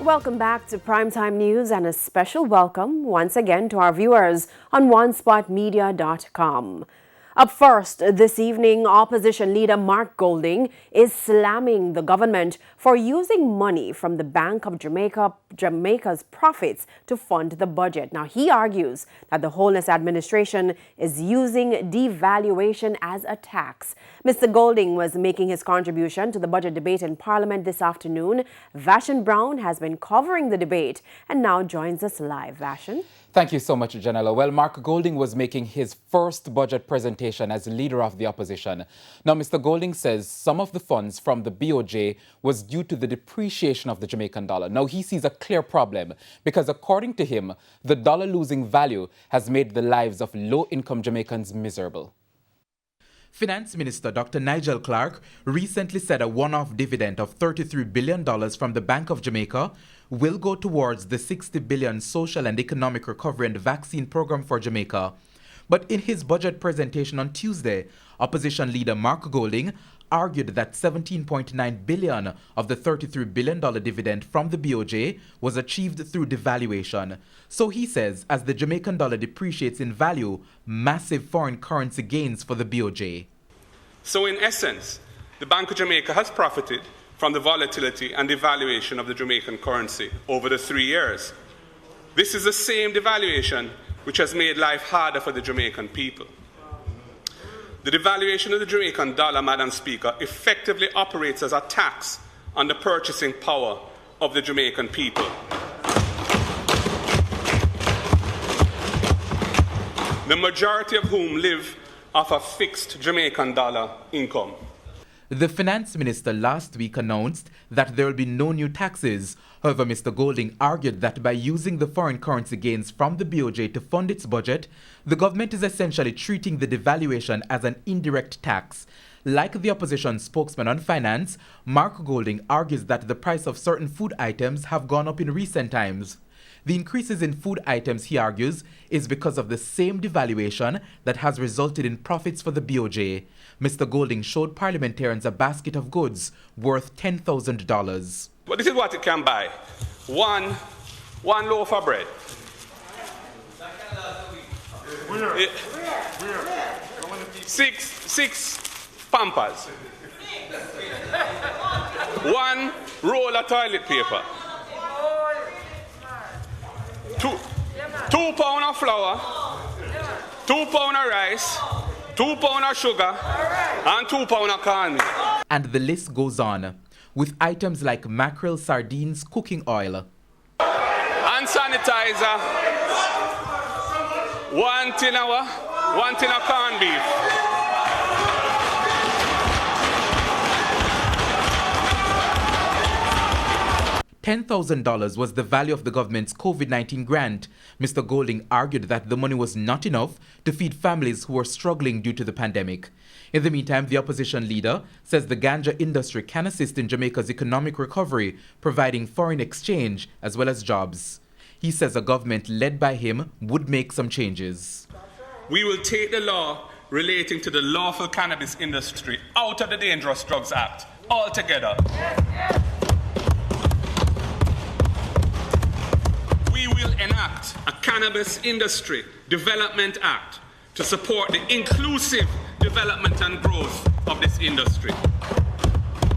Welcome back to Primetime News and a special welcome once again to our viewers on onespotmedia.com. Up first this evening, opposition leader Mark Golding is slamming the government for using money from the Bank of Jamaica's profits to fund the budget. Now, he argues that the Holness administration is using devaluation as a tax. Mr. Golding was making his contribution to the budget debate in Parliament this afternoon. Vashon Brown has been covering the debate and now joins us live. Vashon? Thank you so much, Janella. Well, Mark Golding was making his first budget presentation as leader of the opposition. Now, Mr. Golding says some of the funds from the BOJ was due to the depreciation of the Jamaican dollar. Now, he sees a clear problem because, according to him, the dollar losing value has made the lives of low-income Jamaicans miserable. Finance Minister Dr. Nigel Clark recently said a one-off dividend of $33 billion from the Bank of Jamaica will go towards the $60 billion social and economic recovery and vaccine program for Jamaica. But in his budget presentation on Tuesday, opposition leader Mark Golding argued that $17.9 billion of the $33 billion dividend from the BOJ was achieved through devaluation. So he says as the Jamaican dollar depreciates in value, massive foreign currency gains for the BOJ. So in essence, the Bank of Jamaica has profited from the volatility and devaluation of the Jamaican currency over the 3 years. This is the same devaluation which has made life harder for the Jamaican people. The devaluation of the Jamaican dollar, Madam Speaker, effectively operates as a tax on the purchasing power of the Jamaican people. The majority of whom live off a fixed Jamaican dollar income. The finance minister last week announced that there will be no new taxes. However, Mr. Golding argued that by using the foreign currency gains from the BOJ to fund its budget, the government is essentially treating the devaluation as an indirect tax. Like the opposition spokesman on finance, Mark Golding argues that the price of certain food items have gone up in recent times. The increases in food items, he argues, is because of the same devaluation that has resulted in profits for the BOJ. Mr. Golding showed parliamentarians a basket of goods worth $10,000. But this is what it can buy. One loaf of bread. Six Pampers. One roll of toilet paper. 2 pounds of flour, 2 pounds of rice, 2 pounds of sugar, and 2 pounds of cornmeal. And the list goes on, with items like mackerel, sardines, cooking oil. Hand sanitizer, one tin of corned beef. $10,000 was the value of the government's COVID-19 grant. Mr. Golding argued that the money was not enough to feed families who were struggling due to the pandemic. In the meantime, the opposition leader says the ganja industry can assist in Jamaica's economic recovery, providing foreign exchange as well as jobs. He says a government led by him would make some changes. We will take the law relating to the lawful cannabis industry out of the Dangerous Drugs Act altogether. We will enact a Cannabis Industry Development Act to support the inclusive development and growth of this industry.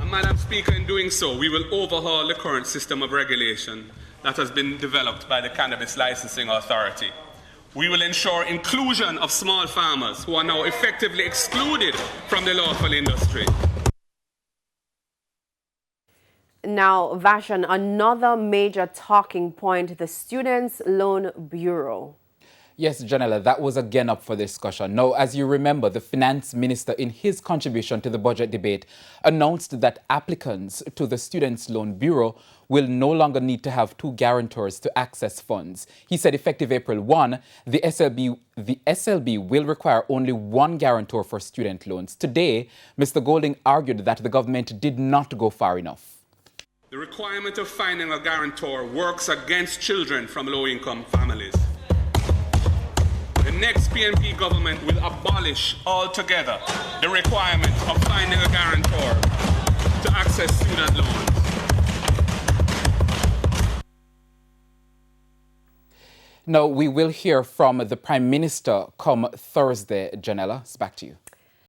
And Madam Speaker, in doing so, we will overhaul the current system of regulation that has been developed by the Cannabis Licensing Authority. We will ensure inclusion of small farmers who are now effectively excluded from the lawful industry. Now, Vashon, another major talking point, the Students' Loan Bureau. Yes, Janella, that was again up for discussion. Now, as you remember, the finance minister in his contribution to the budget debate announced that applicants to the Students' Loan Bureau will no longer need to have 2 guarantors to access funds. He said effective April 1, the SLB will require only 1 guarantor for student loans. Today, Mr. Golding argued that the government did not go far enough. The requirement of finding a guarantor works against children from low-income families. The next PNP government will abolish altogether the requirement of finding a guarantor to access student loans. No, we will hear from the Prime Minister come Thursday. Janella, it's back to you.